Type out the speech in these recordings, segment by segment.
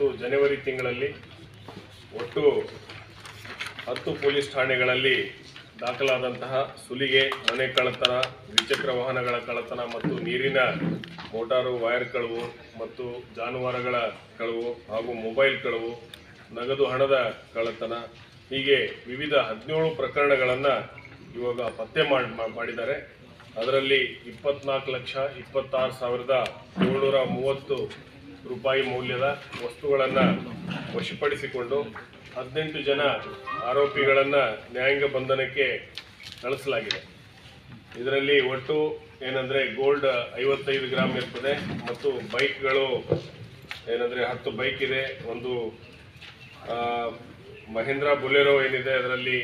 ಮತ್ತು ಜನವರಿ ತಿಂಗಳಲ್ಲಿ ಒಟ್ಟು 10 ಪೊಲೀಸ್ ಠಾಣೆಗಳಲ್ಲಿ ದಾಖಲಾದಂತಹ ಸುಲಿಗೆ, ಮನೆ ಕಳ್ಳತನ, ದ್ವಿಚಕ್ರ ವಾಹನಗಳ ಕಳ್ಳತನ ಮತ್ತು ನೀರಿನ ಮೋಟಾರು ವೈರ್ ಕಳವು ಮತ್ತು ಜಾನುವಾರುಗಳ ಕಳವು ಹಾಗೂ ಮೊಬೈಲ್ ಕಳವು, ನಗದು ಹಣದ ಕಳ್ಳತನ ಹೀಗೆ ವಿವಿಧ 17 ಪ್ರಕರಣಗಳನ್ನು ಇವಾಗ ಪತ್ತೆ ಮಾಡಿದ್ದಾರೆ. ಅದರಲ್ಲಿ 24,26,730 ರೂಪಾಯಿ ಮೌಲ್ಯದ ವಸ್ತುಗಳನ್ನು ವಶಪಡಿಸಿಕೊಂಡು 18 ಜನ ಆರೋಪಿಗಳನ್ನು ನ್ಯಾಯಾಂಗ ಬಂಧನಕ್ಕೆ ಕಳಿಸಲಾಗಿದೆ. ಇದರಲ್ಲಿ ಒಟ್ಟು ಏನಂದರೆ ಗೋಲ್ಡ್ 55 ಗ್ರಾಮ್ ಇರ್ತದೆ ಮತ್ತು ಬೈಕ್ಗಳು ಏನಂದರೆ 10 ಬೈಕ್ ಇದೆ. ಒಂದು ಮಹೇಂದ್ರ ಬೊಲೆರೋ ಏನಿದೆ ಅದರಲ್ಲಿ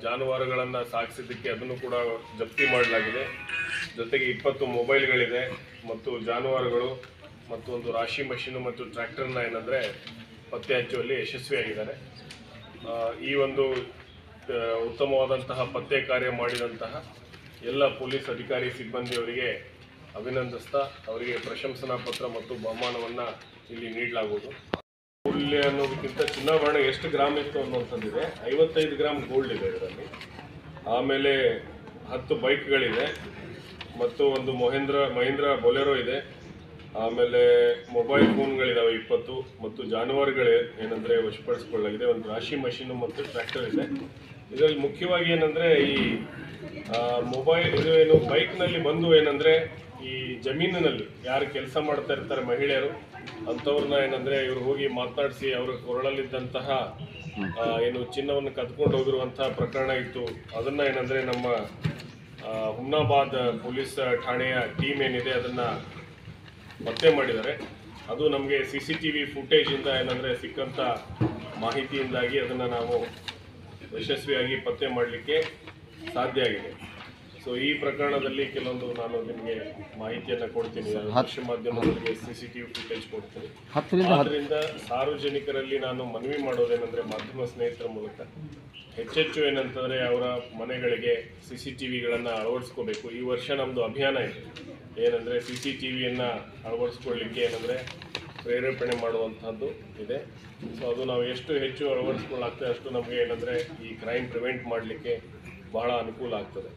ಜಾನುವಾರುಗಳನ್ನು ಸಾಗಿಸಿದ್ದಕ್ಕೆ ಅದನ್ನು ಕೂಡ ಜಪ್ತಿ ಮಾಡಲಾಗಿದೆ. ಜೊತೆಗೆ 20 ಮೊಬೈಲ್ಗಳಿದೆ ಮತ್ತು ಜಾನುವಾರುಗಳು ಮತ್ತು ಒಂದು ರಾಶಿ ಮಷೀನು ಮತ್ತು ಟ್ರ್ಯಾಕ್ಟರ್ನ ಏನಂದರೆ ಪತ್ತೆ ಹಚ್ಚುವಲ್ಲಿ ಯಶಸ್ವಿಯಾಗಿದ್ದಾರೆ. ಈ ಒಂದು ಉತ್ತಮವಾದಂತಹ ಪತ್ತೆ ಕಾರ್ಯ ಮಾಡಿದಂತಹ ಎಲ್ಲ ಪೊಲೀಸ್ ಅಧಿಕಾರಿ ಸಿಬ್ಬಂದಿಯವರಿಗೆ ಅಭಿನಂದಿಸ್ತಾ ಅವರಿಗೆ ಪ್ರಶಂಸನಾ ಪತ್ರ ಮತ್ತು ಬಹುಮಾನವನ್ನು ಇಲ್ಲಿ ನೀಡಲಾಗುವುದು. ಮೌಲ್ಯ ಅನ್ನೋದಕ್ಕಿಂತ ಚಿನ್ನಾಭರಣ ಎಷ್ಟು ಗ್ರಾಮ್ ಇತ್ತು ಅನ್ನೋಂಥದ್ದಿದೆ. 55 ಗ್ರಾಮ್ ಗೋಲ್ಡ್ ಇದೆ ಇದರಲ್ಲಿ. ಆಮೇಲೆ 10 ಬೈಕ್ಗಳಿದೆ ಮತ್ತು ಒಂದು ಮಹೇಂದ್ರ ಬೊಲೆರೋ ಇದೆ. ಆಮೇಲೆ ಮೊಬೈಲ್ ಫೋನ್ಗಳಿದ್ದಾವೆ 20 ಮತ್ತು ಜಾನುವಾರುಗಳೇ ಏನಂದರೆ ವಶಪಡಿಸಿಕೊಳ್ಳಲಾಗಿದೆ. ಒಂದು ರಾಶಿ ಮಷೀನು ಮತ್ತು ಟ್ರ್ಯಾಕ್ಟರ್ ಇದೆ. ಇದರಲ್ಲಿ ಮುಖ್ಯವಾಗಿ ಏನಂದರೆ ಈ ಮೊಬೈಲ್ ಇದು ಏನು ಬೈಕ್ನಲ್ಲಿ ಬಂದು ಏನಂದರೆ ಈ ಜಮೀನಿನಲ್ಲಿ ಯಾರು ಕೆಲಸ ಮಾಡ್ತಾ ಇರ್ತಾರೆ ಮಹಿಳೆಯರು ಅಂಥವ್ರನ್ನ ಏನಂದರೆ ಇವರು ಹೋಗಿ ಮಾತನಾಡಿಸಿ ಅವರ ಕೊರಳಲ್ಲಿದ್ದಂತಹ ಏನು ಚಿನ್ನವನ್ನು ಕದ್ಕೊಂಡು ಹೋಗಿರುವಂತಹ ಪ್ರಕರಣ ಇತ್ತು. ಅದನ್ನು ಏನಂದರೆ ನಮ್ಮ ಹುಮ್ನಾಬಾದ್ ಪೊಲೀಸ್ ಠಾಣೆಯ ಟೀಮ್ ಏನಿದೆ ಅದನ್ನು ಪತ್ತೆ ಮಾಡಿದ್ದಾರೆ. ಅದು ನಮಗೆ CCTV ಫುಟೇಜಿಂದ ಏನಂದರೆ ಸಿಕ್ಕಂಥ ಮಾಹಿತಿಯಿಂದಾಗಿ ಅದನ್ನು ನಾವು ಯಶಸ್ವಿಯಾಗಿ ಪತ್ತೆ ಮಾಡಲಿಕ್ಕೆ ಸಾಧ್ಯ ಆಗಿದೆ. ಸೊ ಈ ಪ್ರಕರಣದಲ್ಲಿ ಕೆಲವೊಂದು ನಾನು ನಿಮಗೆ ಮಾಹಿತಿಯನ್ನು ಕೊಡ್ತೀನಿ, ದೃಶ್ಯ ಮಾಧ್ಯಮಗಳಿಗೆ CCTV ಫುಟೇಜ್ ಕೊಡ್ತೀನಿ. ಆದ್ದರಿಂದ ಸಾರ್ವಜನಿಕರಲ್ಲಿ ನಾನು ಮನವಿ ಮಾಡೋದೇನೆಂದರೆ ಮಾಧ್ಯಮ ಸ್ನೇಹಿತರ ಮೂಲಕ ಹೆಚ್ಚೆಚ್ಚು ಏನಂತಂದರೆ ಅವರ ಮನೆಗಳಿಗೆ CCTVಗಳನ್ನು ಅಳವಡಿಸ್ಕೋಬೇಕು. ಈ ವರ್ಷ ನಮ್ಮದು ಅಭಿಯಾನ ಇದೆ ಏನಂದರೆ CCTVಯನ್ನು ಅಳವಡಿಸ್ಕೊಳ್ಳಿಕ್ಕೆ ಏನಂದರೆ ಪ್ರೇರೇಪಣೆ ಮಾಡುವಂಥದ್ದು ಇದೆ. ಸೊ ಅದು ನಾವು ಎಷ್ಟು ಹೆಚ್ಚು ಅಳವಡಿಸ್ಕೊಳ್ಳಾಗ್ತದೆ ಅಷ್ಟು ನಮಗೆ ಏನಂದರೆ ಈ ಕ್ರೈಮ್ ಪ್ರಿವೆಂಟ್ ಮಾಡಲಿಕ್ಕೆ ಬಹಳ ಅನುಕೂಲ ಆಗ್ತದೆ.